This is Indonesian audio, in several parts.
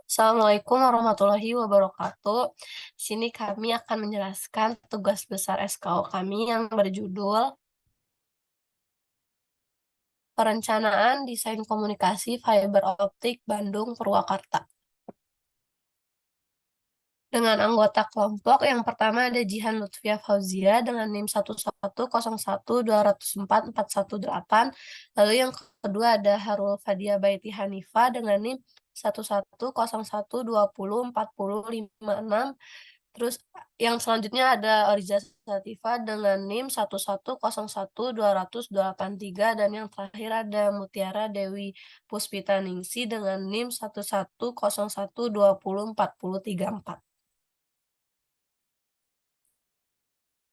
Assalamualaikum warahmatullahi wabarakatuh. Di sini kami akan menjelaskan tugas besar SKO kami yang berjudul Perencanaan Desain Komunikasi Fiber Optik Bandung Purwakarta. Dengan anggota kelompok yang pertama ada Jihan Lutfia Fauzia dengan NIM 11012044118. Lalu yang kedua ada Harul Fadia Baiti Hanifa dengan NIM 11012040056. Terus yang selanjutnya ada Oriza Sativa dengan NIM 1101283 dan yang terakhir ada Mutiara Dewi Puspita Ningsi dengan NIM 11012040034.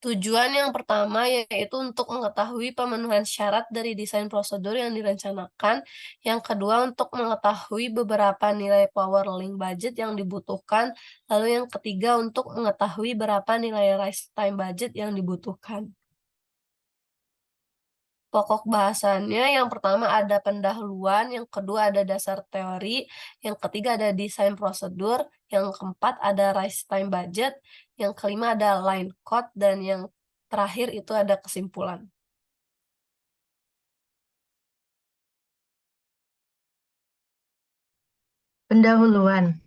Tujuan yang pertama yaitu untuk mengetahui pemenuhan syarat dari desain prosedur yang direncanakan. Yang kedua untuk mengetahui beberapa nilai power link budget yang dibutuhkan. Lalu yang ketiga untuk mengetahui berapa nilai rise time budget yang dibutuhkan. Pokok bahasannya yang pertama ada pendahuluan, yang kedua ada dasar teori, yang ketiga ada desain prosedur, yang keempat ada rise time budget, yang kelima ada line code, dan yang terakhir itu ada kesimpulan. Pendahuluan.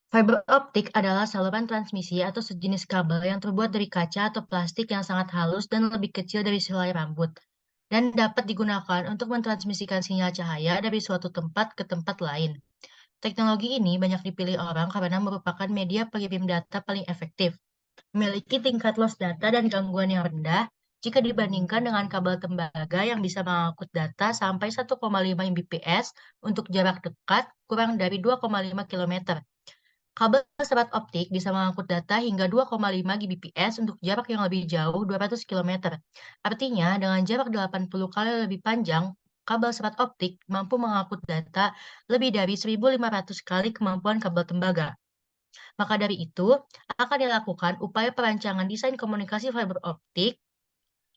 Fiber optik adalah saluran transmisi atau sejenis kabel yang terbuat dari kaca atau plastik yang sangat halus dan lebih kecil dari selai rambut, dan dapat digunakan untuk mentransmisikan sinyal cahaya dari suatu tempat ke tempat lain. Teknologi ini banyak dipilih orang karena merupakan media pengirim data paling efektif, memiliki tingkat loss data dan gangguan yang rendah jika dibandingkan dengan kabel tembaga yang bisa mengangkut data sampai 1,5 Mbps untuk jarak dekat kurang dari 2,5 km. Kabel serat optik bisa mengangkut data hingga 2,5 Gbps untuk jarak yang lebih jauh 200 km. Artinya, dengan jarak 80 kali lebih panjang, kabel serat optik mampu mengangkut data lebih dari 1.500 kali kemampuan kabel tembaga. Maka dari itu, akan dilakukan upaya perancangan desain komunikasi fiber optik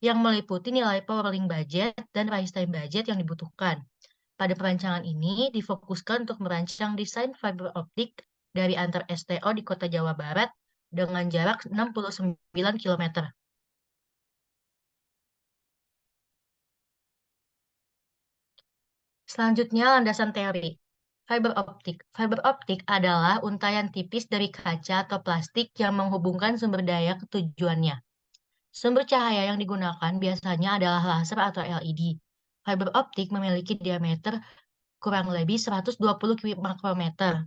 yang meliputi nilai power link budget dan rise time budget yang dibutuhkan. Pada perancangan ini difokuskan untuk merancang desain fiber optik dari antar STO di Kota Jawa Barat dengan jarak 69 km. Selanjutnya, landasan teori. Fiber optik. Fiber optik adalah untayan tipis dari kaca atau plastik yang menghubungkan sumber daya ke tujuannya. Sumber cahaya yang digunakan biasanya adalah laser atau LED. Fiber optik memiliki diameter kurang lebih 120 makrometer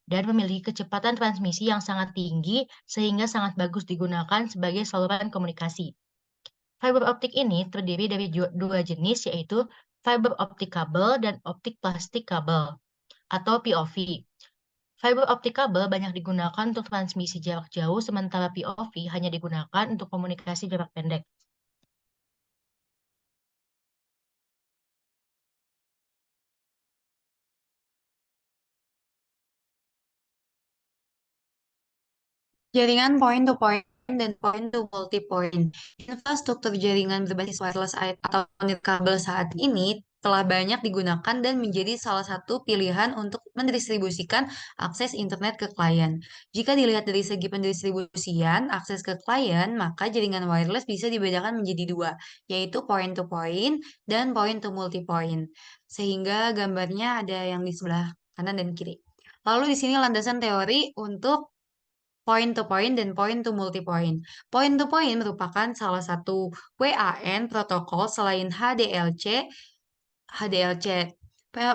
dan memiliki kecepatan transmisi yang sangat tinggi sehingga sangat bagus digunakan sebagai saluran komunikasi. Fiber optik ini terdiri dari dua jenis, yaitu fiber optik kabel dan optik plastik kabel atau POV. Fiber optik kabel banyak digunakan untuk transmisi jarak jauh, sementara POV hanya digunakan untuk komunikasi jarak pendek. Jaringan point-to-point dan point-to-multipoint. Infrastruktur jaringan berbasis wireless atau nirkabel saat ini telah banyak digunakan dan menjadi salah satu pilihan untuk mendistribusikan akses internet ke klien. Jika dilihat dari segi pendistribusian akses ke klien, maka jaringan wireless bisa dibedakan menjadi dua, yaitu point-to-point dan point-to-multipoint. Sehingga gambarnya ada yang di sebelah kanan dan kiri. Lalu di sini landasan teori untuk point to point dan point to multipoint. Point to point merupakan salah satu WAN protokol selain HDLC. HDLC.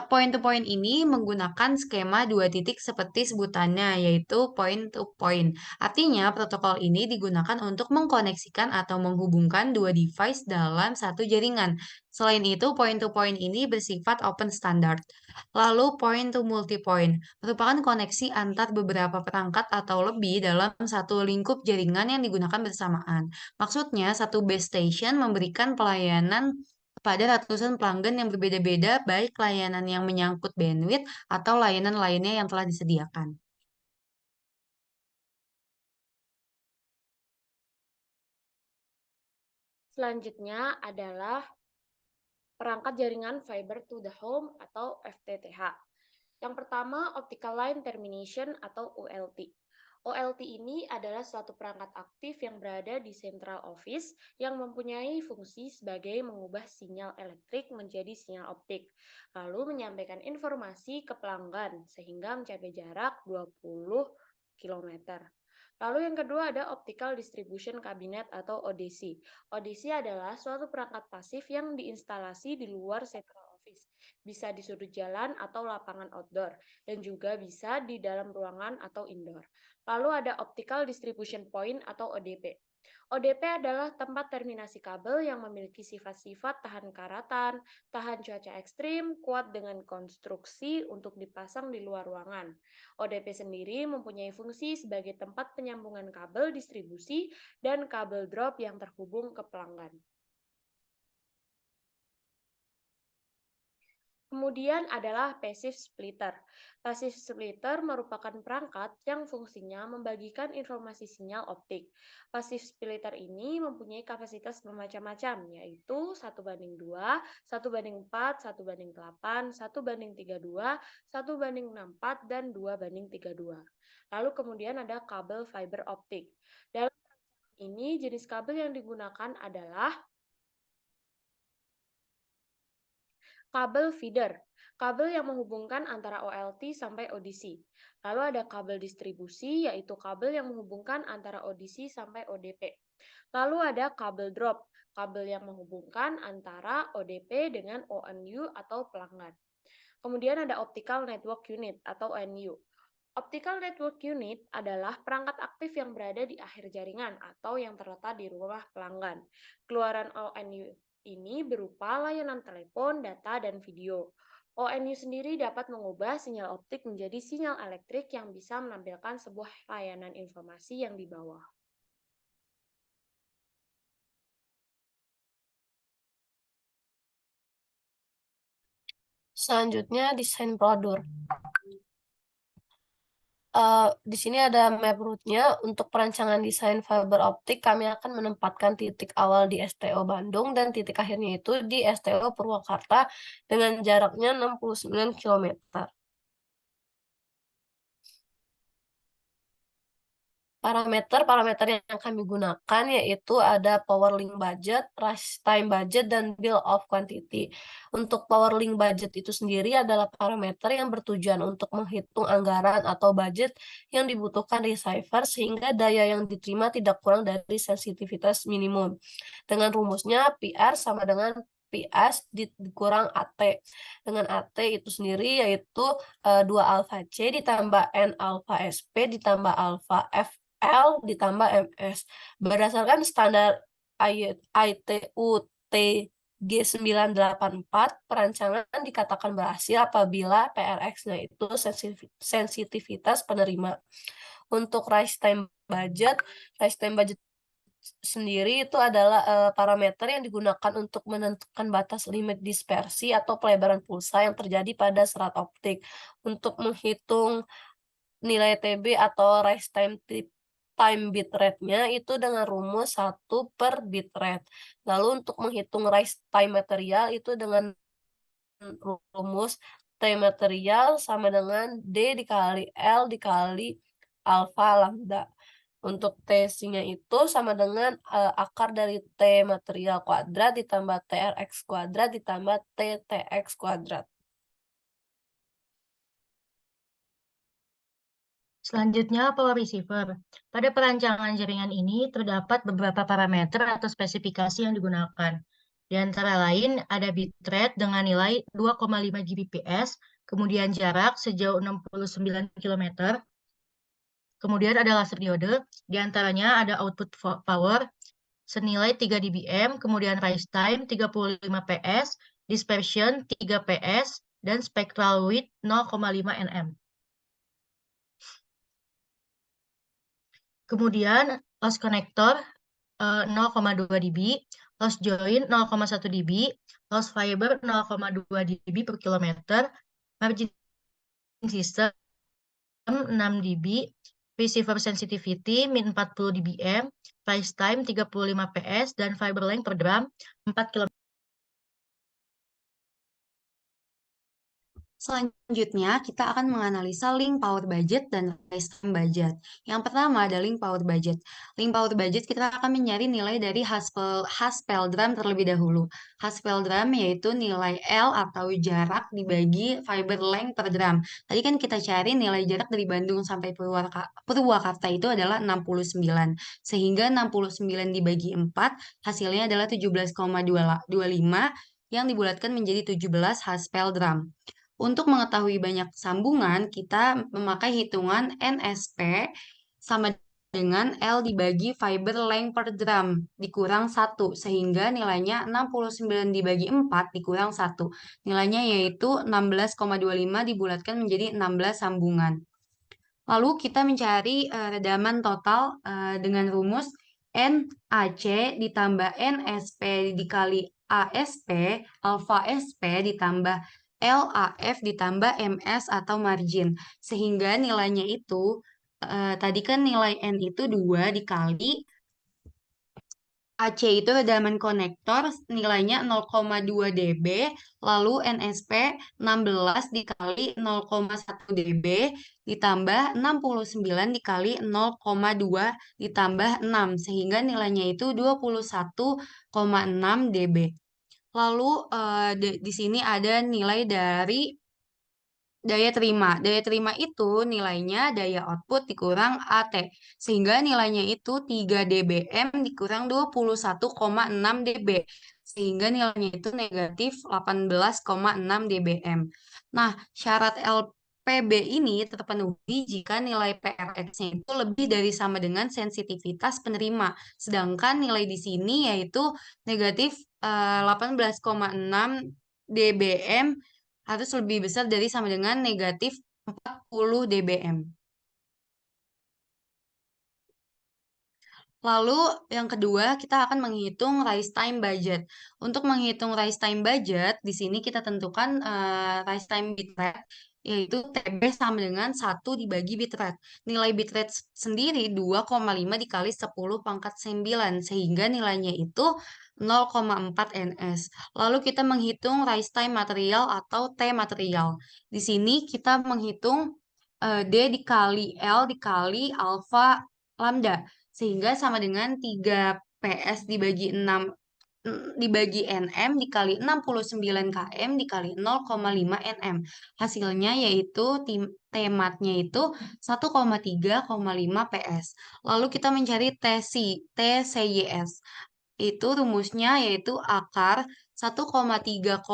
Point to point ini menggunakan skema dua titik seperti sebutannya, yaitu point to point. Artinya, protokol ini digunakan untuk mengkoneksikan atau menghubungkan dua device dalam satu jaringan. Selain itu, point to point ini bersifat open standard. Lalu, point to multipoint merupakan koneksi antar beberapa perangkat atau lebih dalam satu lingkup jaringan yang digunakan bersamaan. Maksudnya, satu base station memberikan pelayanan pada ratusan pelanggan yang berbeda-beda, baik layanan yang menyangkut bandwidth atau layanan lainnya yang telah disediakan. Selanjutnya adalah perangkat jaringan fiber to the home atau FTTH. Yang pertama, Optical Line Termination atau OLT. OLT ini adalah suatu perangkat aktif yang berada di Central Office yang mempunyai fungsi sebagai mengubah sinyal elektrik menjadi sinyal optik, lalu menyampaikan informasi ke pelanggan sehingga mencapai jarak 20 km. Lalu yang kedua ada Optical Distribution Cabinet atau ODC. ODC adalah suatu perangkat pasif yang diinstalasi di luar Central Office. Bisa di sudut jalan atau lapangan outdoor, dan juga bisa di dalam ruangan atau indoor. Lalu ada Optical Distribution Point atau ODP. ODP adalah tempat terminasi kabel yang memiliki sifat-sifat tahan karatan, tahan cuaca ekstrim, kuat dengan konstruksi untuk dipasang di luar ruangan. ODP sendiri mempunyai fungsi sebagai tempat penyambungan kabel distribusi dan kabel drop yang terhubung ke pelanggan. Kemudian adalah passive splitter. Passive splitter merupakan perangkat yang fungsinya membagikan informasi sinyal optik. Passive splitter ini mempunyai kapasitas bermacam-macam, yaitu 1:2, 1:4, 1:8, 1:32, 1:64, dan 2:32. Lalu kemudian ada kabel fiber optik. Dalam ini jenis kabel yang digunakan adalah kabel feeder, kabel yang menghubungkan antara OLT sampai ODC. Lalu ada kabel distribusi, yaitu kabel yang menghubungkan antara ODC sampai ODP. Lalu ada kabel drop, kabel yang menghubungkan antara ODP dengan ONU atau pelanggan. Kemudian ada Optical Network Unit atau ONU. Optical Network Unit adalah perangkat aktif yang berada di akhir jaringan atau yang terletak di rumah pelanggan. Keluaran ONU ini berupa layanan telepon, data, dan video. ONU sendiri dapat mengubah sinyal optik menjadi sinyal elektrik yang bisa menampilkan sebuah layanan informasi yang di bawah. Selanjutnya, desain prosedur. Di sini ada map route-nya. Untuk perancangan desain fiber optik, kami akan menempatkan titik awal di STO Bandung dan titik akhirnya itu di STO Purwakarta dengan jaraknya 69 km. Parameter yang kami gunakan yaitu ada power link budget, rush time budget, dan bill of quantity. Untuk power link budget itu sendiri adalah parameter yang bertujuan untuk menghitung anggaran atau budget yang dibutuhkan receiver sehingga daya yang diterima tidak kurang dari sensitivitas minimum. Dengan rumusnya PR sama dengan PS dikurang AT. Dengan AT itu sendiri yaitu 2 alpha C ditambah N alpha SP ditambah alpha F L ditambah MS. Berdasarkan standar ITU G984, perancangan dikatakan berhasil apabila PRX-nya itu sensitivitas penerima. Untuk rise time budget sendiri itu adalah parameter yang digunakan untuk menentukan batas limit dispersi atau pelebaran pulsa yang terjadi pada serat optik. Untuk menghitung nilai TB atau rise time bit rate-nya itu dengan rumus 1/bitrate. Lalu untuk menghitung rise time material itu dengan rumus T material sama dengan D dikali L dikali alfa lambda. Untuk T-nya itu sama dengan akar dari T material kuadrat ditambah TRX kuadrat ditambah TTX kuadrat. Selanjutnya, power receiver. Pada perancangan jaringan ini terdapat beberapa parameter atau spesifikasi yang digunakan. Di antara lain ada bitrate dengan nilai 2,5 Gbps, kemudian jarak sejauh 69 km, kemudian ada laser diode, di antaranya ada output power senilai 3 dBm, kemudian rise time 35 ps, dispersion 3 ps, dan spectral width 0,5 nm. Kemudian loss connector 0,2 dB, loss join 0,1 dB, loss fiber 0,2 dB per kilometer, margin system 6 dB, receiver sensitivity min 40 dBm, price time 35 ps, dan fiber length per drum 4 km. Selanjutnya, kita akan menganalisa link power budget dan rise time budget. Yang pertama ada link power budget. Link power budget kita akan mencari nilai dari Haspel-Dram terlebih dahulu. Haspel-Dram yaitu nilai L atau jarak dibagi fiber length per dram. Tadi kan kita cari nilai jarak dari Bandung sampai Purwakarta itu adalah 69. Sehingga 69 dibagi 4 hasilnya adalah 17,25 yang dibulatkan menjadi 17 Haspel-Dram. Untuk mengetahui banyak sambungan, kita memakai hitungan NSP sama dengan L dibagi fiber length per dram dikurang 1, sehingga nilainya 69 dibagi 4 dikurang 1. Nilainya yaitu 16,25 dibulatkan menjadi 16 sambungan. Lalu kita mencari redaman total dengan rumus NAC ditambah NSP dikali ASP, alfa SP ditambah LAF ditambah MS atau margin. Sehingga nilainya itu, tadi kan nilai N itu 2 dikali AC itu redaman konektor, nilainya 0,2 dB, lalu NSP 16 dikali 0,1 dB, ditambah 69 dikali 0,2 ditambah 6, sehingga nilainya itu 21,6 dB. Lalu di sini ada nilai dari daya terima. Daya terima itu nilainya daya output dikurang AT. Sehingga nilainya itu 3 dBm dikurang 21,6 dB. Sehingga nilainya itu negatif 18,6 dBm. Nah, syarat LPB ini terpenuhi jika nilai PRX-nya itu lebih dari sama dengan sensitivitas penerima. Sedangkan nilai di sini yaitu negatif 18,6 dBm harus lebih besar dari sama dengan negatif 40 dBm. Lalu yang kedua, kita akan menghitung rise time budget. Untuk menghitung rise time budget, di sini kita tentukan rise time bitrate, yaitu TB sama dengan 1 dibagi bitrate. Nilai bitrate sendiri 2,5 dikali 10 pangkat 9, sehingga nilainya itu 0,4 ns. Lalu kita menghitung rise time material atau T material. Di sini kita menghitung D dikali L dikali alfa lambda sehingga sama dengan 3 PS dibagi 6 dibagi Nm dikali 69 km dikali 0,5 Nm. Hasilnya yaitu T-matnya itu 1,3,5 PS. Lalu kita mencari TCYS. Itu rumusnya yaitu akar 103,5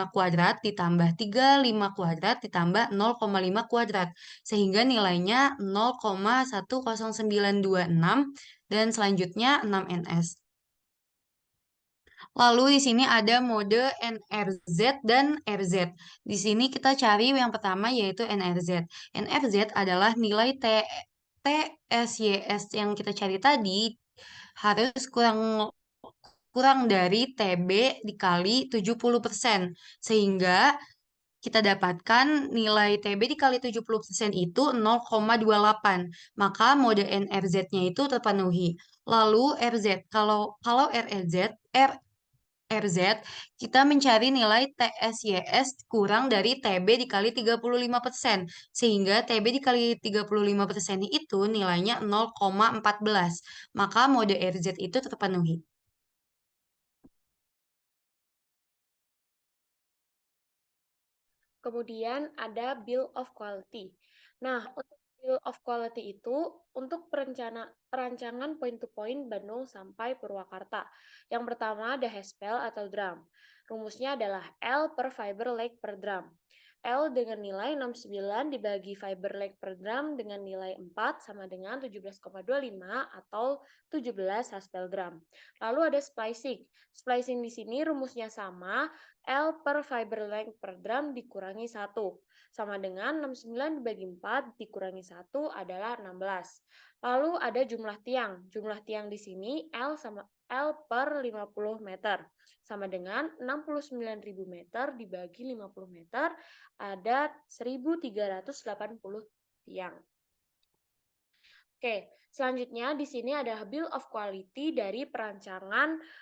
kuadrat ditambah 35 kuadrat ditambah 0,5 kuadrat. Sehingga nilainya 0,10926 dan selanjutnya 6 ns. Lalu di sini ada mode NRZ dan RZ. Di sini kita cari yang pertama yaitu NRZ. NRZ adalah nilai TSYS yang kita cari tadi harus kurang dari TB dikali 70%. Sehingga kita dapatkan nilai TB dikali 70% itu 0,28. Maka mode NRZ-nya itu terpenuhi. Lalu RZ, kalau RZ, kita mencari nilai TSYS kurang dari TB dikali 35%. Sehingga TB dikali 35% itu nilainya 0,14. Maka mode RZ itu terpenuhi. Kemudian ada Bill of Quality. Nah, untuk Bill of Quality itu untuk perancangan point-to-point Bandung sampai Purwakarta. Yang pertama ada Haspel atau drum. Rumusnya adalah L per fiber length per drum. L dengan nilai 69 dibagi fiber length per drum dengan nilai 4 sama dengan 17,25 atau 17 Haspel drum. Lalu ada splicing. Splicing di sini rumusnya sama, L per fiber length per drum dikurangi 1. Sama dengan 69 dibagi 4 dikurangi 1 adalah 16. Lalu ada jumlah tiang. Jumlah tiang di sini L per 50 meter. Sama dengan 69.000 meter dibagi 50 meter ada 1.380 tiang. Oke, selanjutnya di sini ada Bill of Quality dari perancangan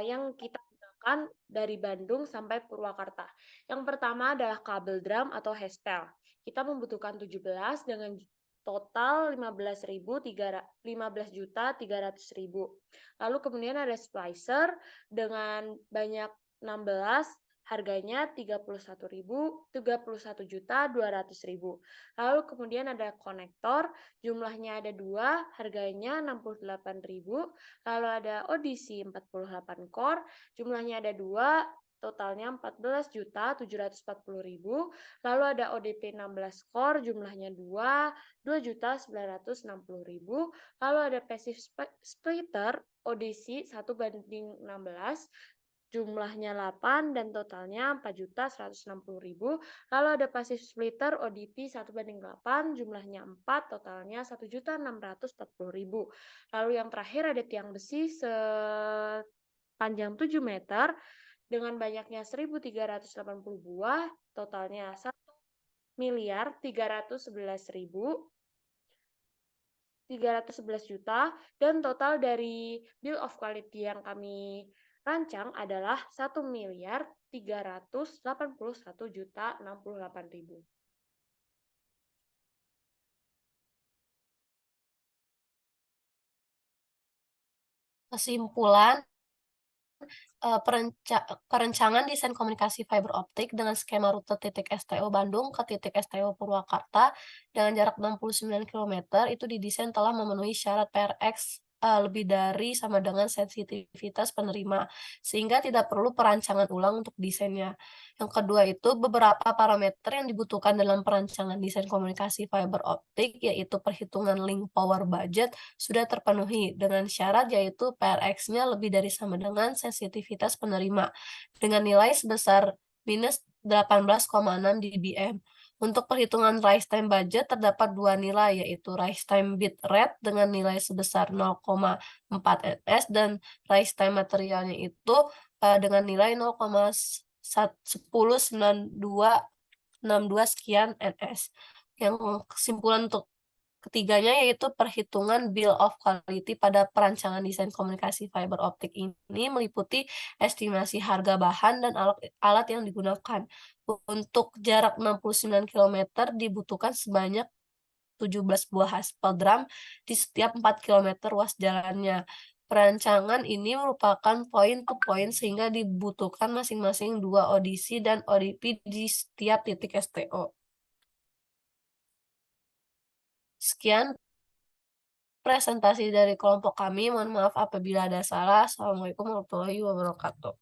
yang kita digunakan dari Bandung sampai Purwakarta. Yang pertama adalah kabel drum atau Hestel. Kita membutuhkan 17 dengan total 15.300.000. Lalu kemudian ada splicer dengan banyak 16, harganya 31.200.000. Lalu kemudian ada konektor, jumlahnya ada 2, harganya 68.000. Lalu ada audisi 48 core, jumlahnya ada 2, totalnya 14.740.000. Lalu ada ODP 16 core, jumlahnya 2.960.000. Lalu ada passive splitter audisi 1:16, jumlahnya 8 dan totalnya 4.160.000. Lalu ada passive splitter ODP 1:8, jumlahnya 4, totalnya 1.640.000. Lalu yang terakhir ada tiang besi sepanjang 7 meter dengan banyaknya 1.380 buah, totalnya 1.311.311 dan total dari bill of quality yang kami rancang adalah 1.381.068.000. Kesimpulan, perencanaan desain komunikasi fiber optik dengan skema rute titik STO Bandung ke titik STO Purwakarta dengan jarak 69 km itu didesain telah memenuhi syarat PRX lebih dari sama dengan sensitivitas penerima, sehingga tidak perlu perancangan ulang untuk desainnya. Yang kedua itu beberapa parameter yang dibutuhkan dalam perancangan desain komunikasi fiber optik, yaitu perhitungan link power budget sudah terpenuhi dengan syarat yaitu PRX-nya lebih dari sama dengan sensitivitas penerima dengan nilai sebesar minus 18,6 dBm. Untuk perhitungan rise time budget terdapat dua nilai yaitu rise time bit rate dengan nilai sebesar 0,4 ns dan rise time materialnya itu dengan nilai 0,109262 sekian ns. Yang kesimpulan untuk ketiganya yaitu perhitungan bill of quality pada perancangan desain komunikasi fiber optik ini meliputi estimasi harga bahan dan alat yang digunakan. Untuk jarak 69 km dibutuhkan sebanyak 17 buah aspal drum di setiap 4 km ruas jalannya. Perancangan ini merupakan point to point sehingga dibutuhkan masing-masing 2 audisi dan ODP di setiap titik STO. Sekian presentasi dari kelompok kami. Mohon maaf apabila ada salah. Assalamualaikum warahmatullahi wabarakatuh.